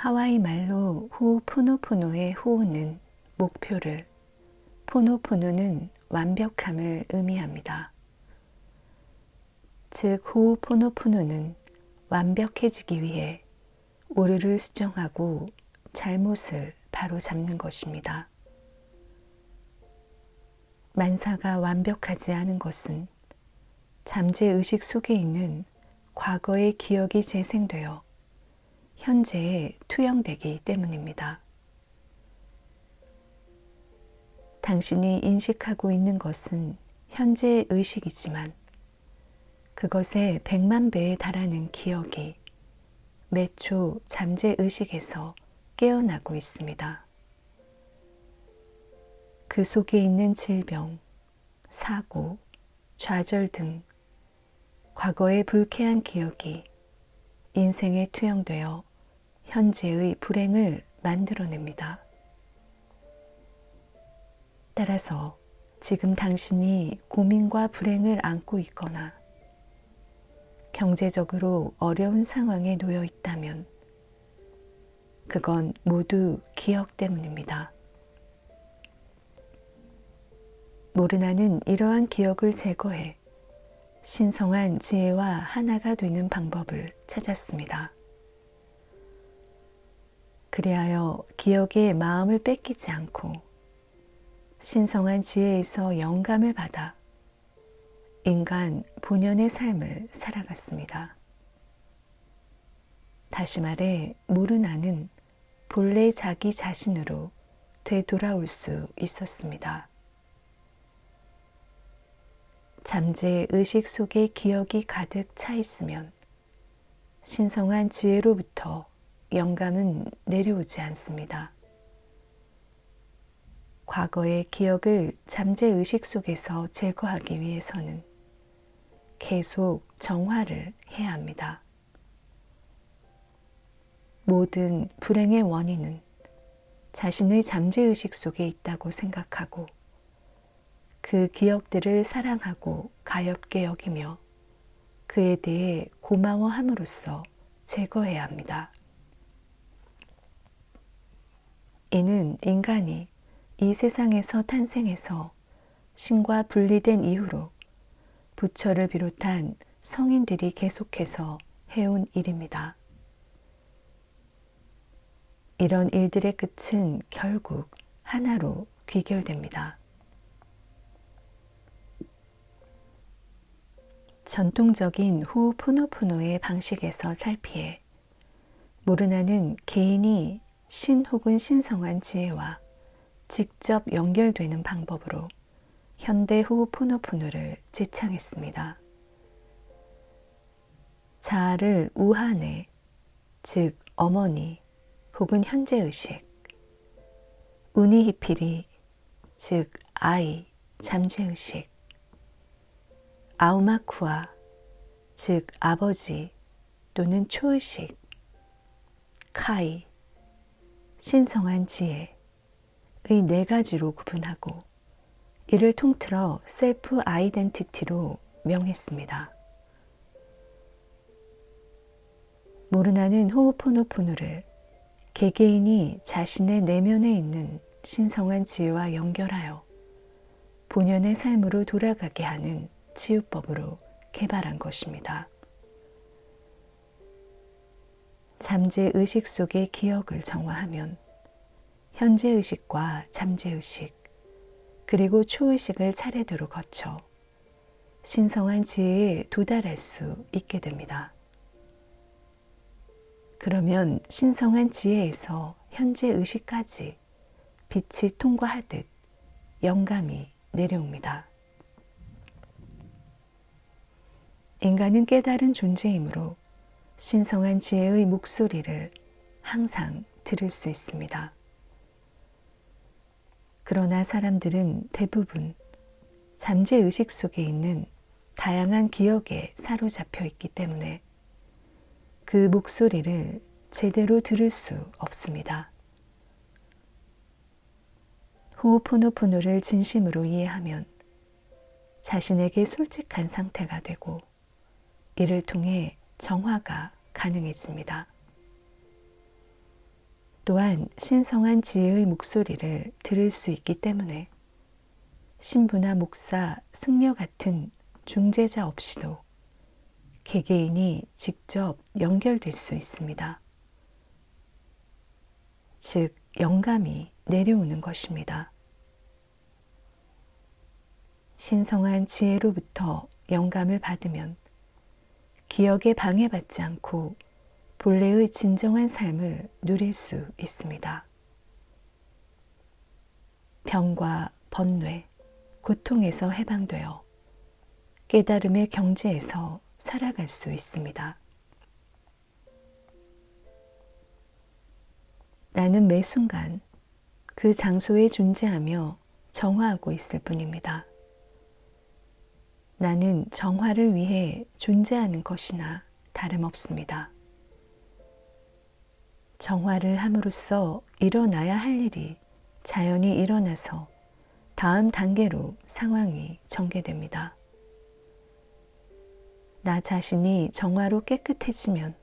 하와이 말로 호오포노포노의 호오는 목표를, 포노포노는 완벽함을 의미합니다. 즉 호오포노포노는 완벽해지기 위해 오류를 수정하고 잘못을 바로잡는 것입니다. 만사가 완벽하지 않은 것은 잠재의식 속에 있는 과거의 기억이 재생되어 현재에 투영되기 때문입니다. 당신이 인식하고 있는 것은 현재의 의식이지만 그것의 100만 배에 달하는 기억이 매초 잠재의식에서 깨어나고 있습니다. 그 속에 있는 질병, 사고, 좌절 등 과거의 불쾌한 기억이 인생에 투영되어 현재의 불행을 만들어냅니다. 따라서 지금 당신이 고민과 불행을 안고 있거나 경제적으로 어려운 상황에 놓여 있다면 그건 모두 기억 때문입니다. 모르나는 이러한 기억을 제거해 신성한 지혜와 하나가 되는 방법을 찾았습니다. 그리하여 기억에 마음을 뺏기지 않고 신성한 지혜에서 영감을 받아 인간 본연의 삶을 살아갔습니다. 다시 말해 모르나는 본래 자기 자신으로 되돌아올 수 있었습니다. 잠재 의식 속에 기억이 가득 차 있으면 신성한 지혜로부터 영감은 내려오지 않습니다. 과거의 기억을 잠재 의식 속에서 제거하기 위해서는 계속 정화를 해야 합니다. 모든 불행의 원인은 자신의 잠재의식 속에 있다고 생각하고 그 기억들을 사랑하고 가엾게 여기며 그에 대해 고마워함으로써 제거해야 합니다. 이는 인간이 이 세상에서 탄생해서 신과 분리된 이후로 부처를 비롯한 성인들이 계속해서 해온 일입니다. 이런 일들의 끝은 결국 하나로 귀결됩니다. 전통적인 호오포노포노의 방식에서 탈피해 모르나는 개인이 신 혹은 신성한 지혜와 직접 연결되는 방법으로 현대 호오포노포노를 제창했습니다. 자아를 우하네, 즉 어머니 혹은 현재의식, 우니히피리, 즉 아이, 잠재의식, 아우마쿠아, 즉 아버지 또는 초의식, 카이, 신성한 지혜의 네 가지로 구분하고 이를 통틀어 셀프 아이덴티티로 명했습니다. 모르나는 호오포노포노를 개개인이 자신의 내면에 있는 신성한 지혜와 연결하여 본연의 삶으로 돌아가게 하는 치유법으로 개발한 것입니다. 잠재의식 속의 기억을 정화하면 현재의식과 잠재의식 그리고 초의식을 차례대로 거쳐 신성한 지혜에 도달할 수 있게 됩니다. 그러면 신성한 지혜에서 현재의식까지 빛이 통과하듯 영감이 내려옵니다. 인간은 깨달은 존재이므로 신성한 지혜의 목소리를 항상 들을 수 있습니다. 그러나 사람들은 대부분 잠재의식 속에 있는 다양한 기억에 사로잡혀 있기 때문에 그 목소리를 제대로 들을 수 없습니다. 호오포노포노를 진심으로 이해하면 자신에게 솔직한 상태가 되고 이를 통해 정화가 가능해집니다. 또한 신성한 지혜의 목소리를 들을 수 있기 때문에 신부나 목사, 승려 같은 중재자 없이도 개개인이 직접 연결될 수 있습니다. 즉, 영감이 내려오는 것입니다. 신성한 지혜로부터 영감을 받으면 기억에 방해받지 않고 본래의 진정한 삶을 누릴 수 있습니다. 병과 번뇌, 고통에서 해방되어 깨달음의 경지에서 살아갈 수 있습니다. 나는 매 순간 그 장소에 존재하며 정화하고 있을 뿐입니다. 나는 정화를 위해 존재하는 것이나 다름없습니다. 정화를 함으로써 일어나야 할 일이 자연히 일어나서 다음 단계로 상황이 전개됩니다. 나 자신이 정화로 깨끗해지면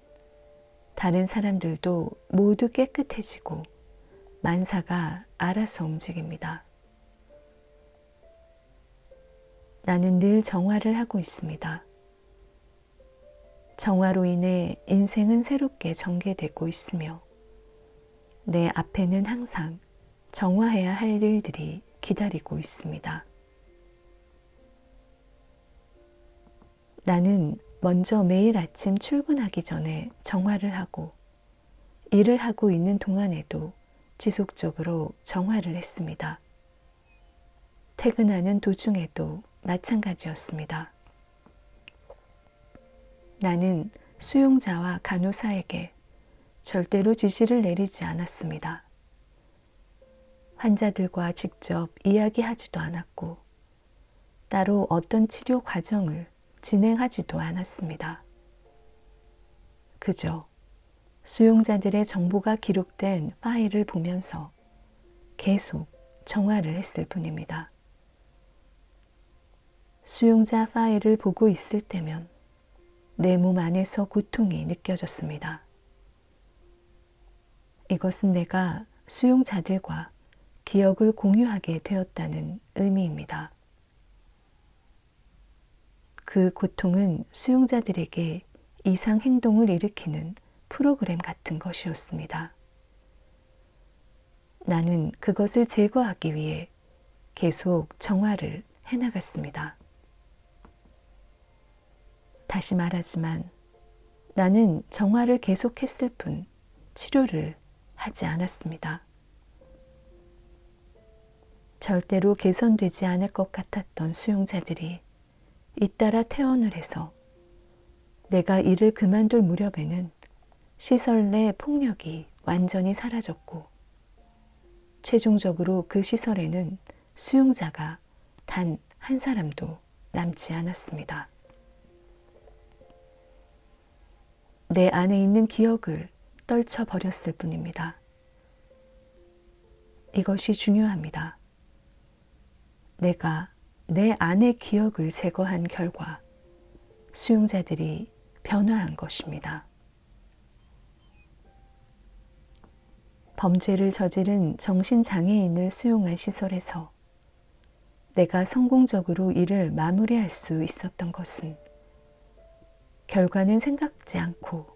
다른 사람들도 모두 깨끗해지고 만사가 알아서 움직입니다. 나는 늘 정화를 하고 있습니다. 정화로 인해 인생은 새롭게 전개되고 있으며 내 앞에는 항상 정화해야 할 일들이 기다리고 있습니다. 나는 먼저 매일 아침 출근하기 전에 정화를 하고 일을 하고 있는 동안에도 지속적으로 정화를 했습니다. 퇴근하는 도중에도 마찬가지였습니다. 나는 수용자와 간호사에게 절대로 지시를 내리지 않았습니다. 환자들과 직접 이야기하지도 않았고 따로 어떤 치료 과정을 진행하지도 않았습니다. 그저 수용자들의 정보가 기록된 파일을 보면서 계속 정화를 했을 뿐입니다. 수용자 파일을 보고 있을 때면 내 몸 안에서 고통이 느껴졌습니다. 이것은 내가 수용자들과 기억을 공유하게 되었다는 의미입니다. 그 고통은 수용자들에게 이상 행동을 일으키는 프로그램 같은 것이었습니다. 나는 그것을 제거하기 위해 계속 정화를 해나갔습니다. 다시 말하지만 나는 정화를 계속했을 뿐 치료를 하지 않았습니다. 절대로 개선되지 않을 것 같았던 수용자들이 잇따라 퇴원을 해서 내가 일을 그만둘 무렵에는 시설 내 폭력이 완전히 사라졌고 최종적으로 그 시설에는 수용자가 단 한 사람도 남지 않았습니다. 내 안에 있는 기억을 떨쳐버렸을 뿐입니다. 이것이 중요합니다. 내가 내 안의 기억을 제거한 결과 수용자들이 변화한 것입니다. 범죄를 저지른 정신장애인을 수용한 시설에서 내가 성공적으로 일을 마무리할 수 있었던 것은 결과는 생각지 않고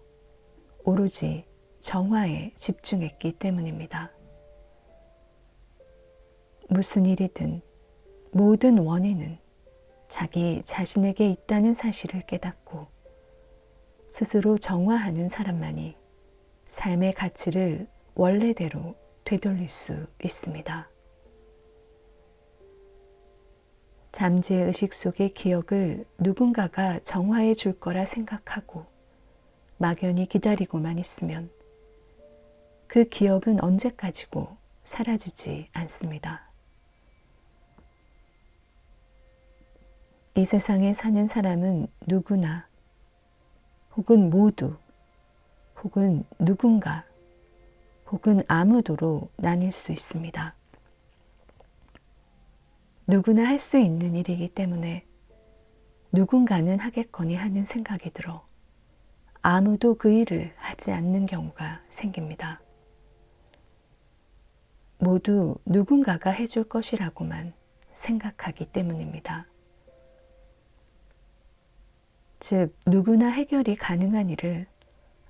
오로지 정화에 집중했기 때문입니다. 무슨 일이든 모든 원인은 자기 자신에게 있다는 사실을 깨닫고 스스로 정화하는 사람만이 삶의 가치를 원래대로 되돌릴 수 있습니다. 잠재의식 속의 기억을 누군가가 정화해 줄 거라 생각하고 막연히 기다리고만 있으면 그 기억은 언제까지고 사라지지 않습니다. 이 세상에 사는 사람은 누구나 혹은 모두 혹은 누군가 혹은 아무도로 나뉠 수 있습니다. 누구나 할 수 있는 일이기 때문에 누군가는 하겠거니 하는 생각이 들어 아무도 그 일을 하지 않는 경우가 생깁니다. 모두 누군가가 해줄 것이라고만 생각하기 때문입니다. 즉, 누구나 해결이 가능한 일을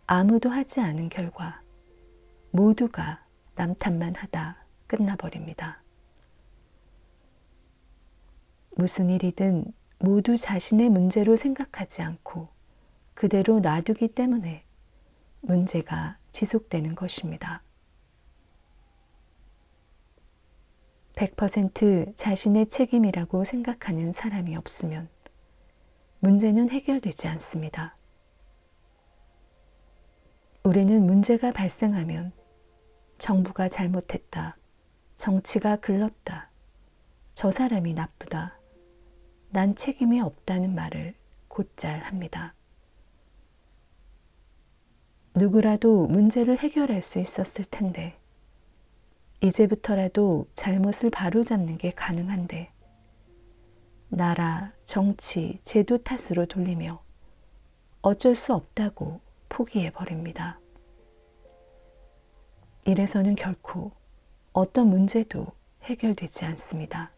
아무도 하지 않은 결과 모두가 남 탓만 하다 끝나버립니다. 무슨 일이든 모두 자신의 문제로 생각하지 않고 그대로 놔두기 때문에 문제가 지속되는 것입니다. 100% 자신의 책임이라고 생각하는 사람이 없으면 문제는 해결되지 않습니다. 우리는 문제가 발생하면 정부가 잘못했다, 정치가 글렀다, 저 사람이 나쁘다, 난 책임이 없다는 말을 곧잘 합니다. 누구라도 문제를 해결할 수 있었을 텐데, 이제부터라도 잘못을 바로잡는 게 가능한데, 나라, 정치, 제도 탓으로 돌리며 어쩔 수 없다고 포기해버립니다. 이래서는 결코 어떤 문제도 해결되지 않습니다.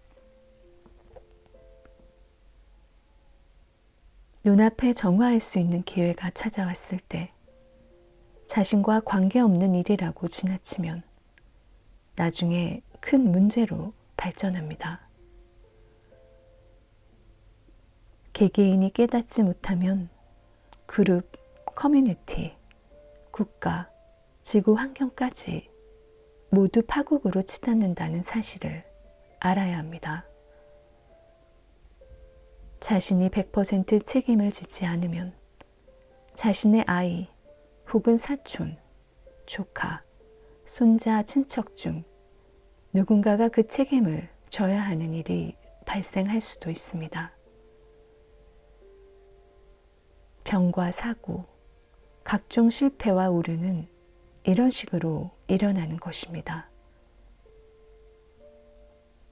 눈앞에 정화할 수 있는 기회가 찾아왔을 때 자신과 관계없는 일이라고 지나치면 나중에 큰 문제로 발전합니다. 개개인이 깨닫지 못하면 그룹, 커뮤니티, 국가, 지구 환경까지 모두 파국으로 치닫는다는 사실을 알아야 합니다. 자신이 100% 책임을 지지 않으면 자신의 아이 혹은 사촌, 조카, 손자, 친척 중 누군가가 그 책임을 져야 하는 일이 발생할 수도 있습니다. 병과 사고, 각종 실패와 오류는 이런 식으로 일어나는 것입니다.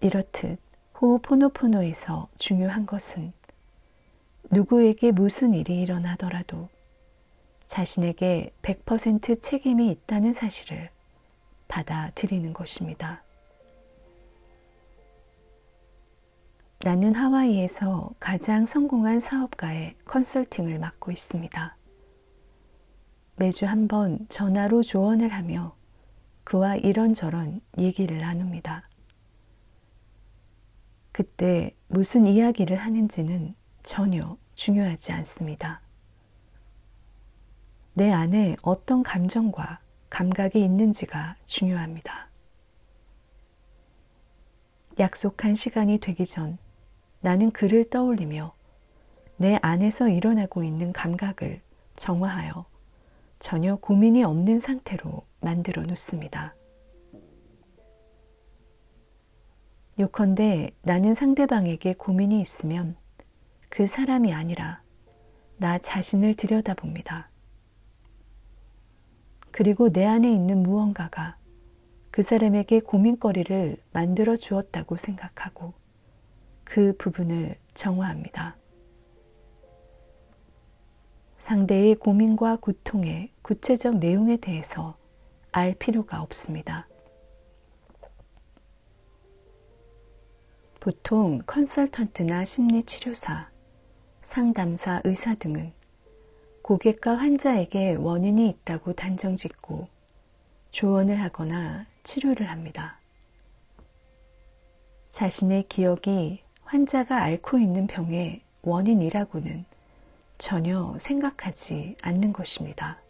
이렇듯 호오포노포노에서 중요한 것은 누구에게 무슨 일이 일어나더라도 자신에게 100% 책임이 있다는 사실을 받아들이는 것입니다. 나는 하와이에서 가장 성공한 사업가의 컨설팅을 맡고 있습니다. 매주 한 번 전화로 조언을 하며 그와 이런저런 얘기를 나눕니다. 그때 무슨 이야기를 하는지는 전혀 중요하지 않습니다. 내 안에 어떤 감정과 감각이 있는지가 중요합니다. 약속한 시간이 되기 전 나는 그를 떠올리며 내 안에서 일어나고 있는 감각을 정화하여 전혀 고민이 없는 상태로 만들어 놓습니다. 요컨대 나는 상대방에게 고민이 있으면 그 사람이 아니라 나 자신을 들여다봅니다. 그리고 내 안에 있는 무언가가 그 사람에게 고민거리를 만들어 주었다고 생각하고 그 부분을 정화합니다. 상대의 고민과 고통의 구체적 내용에 대해서 알 필요가 없습니다. 보통 컨설턴트나 심리치료사, 상담사, 의사 등은 고객과 환자에게 원인이 있다고 단정짓고 조언을 하거나 치료를 합니다. 자신의 기억이 환자가 앓고 있는 병의 원인이라고는 전혀 생각하지 않는 것입니다.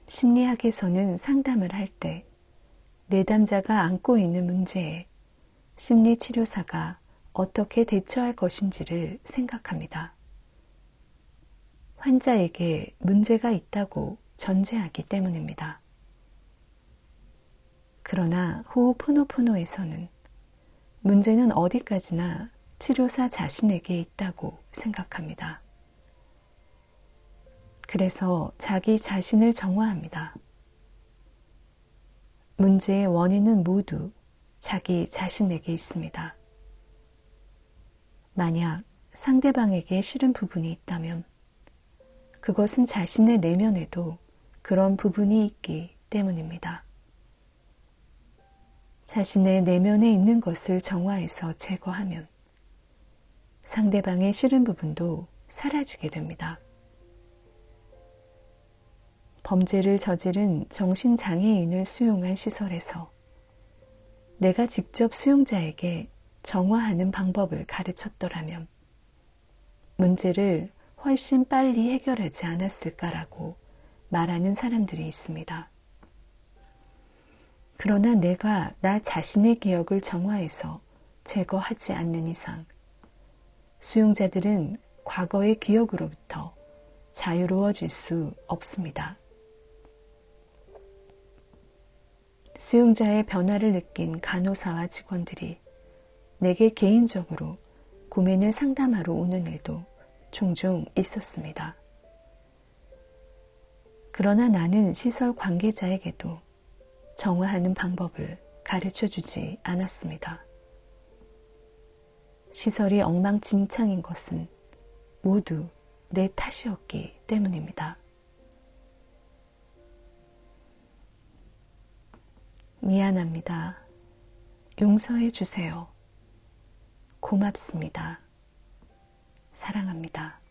심리학에서는 상담을 할 때 내담자가 안고 있는 문제에 심리치료사가 어떻게 대처할 것인지를 생각합니다. 환자에게 문제가 있다고 전제하기 때문입니다. 그러나 호오포노포노에서는 문제는 어디까지나 치료사 자신에게 있다고 생각합니다. 그래서 자기 자신을 정화합니다. 문제의 원인은 모두 자기 자신에게 있습니다. 만약 상대방에게 싫은 부분이 있다면 그것은 자신의 내면에도 그런 부분이 있기 때문입니다. 자신의 내면에 있는 것을 정화해서 제거하면 상대방의 싫은 부분도 사라지게 됩니다. 범죄를 저지른 정신장애인을 수용한 시설에서 내가 직접 수용자에게 정화하는 방법을 가르쳤더라면 문제를 훨씬 빨리 해결하지 않았을까라고 말하는 사람들이 있습니다. 그러나 내가 나 자신의 기억을 정화해서 제거하지 않는 이상 수용자들은 과거의 기억으로부터 자유로워질 수 없습니다. 수용자의 변화를 느낀 간호사와 직원들이 내게 개인적으로 고민을 상담하러 오는 일도 종종 있었습니다. 그러나 나는 시설 관계자에게도 정화하는 방법을 가르쳐주지 않았습니다. 시설이 엉망진창인 것은 모두 내 탓이었기 때문입니다. 미안합니다. 용서해 주세요. 고맙습니다. 사랑합니다.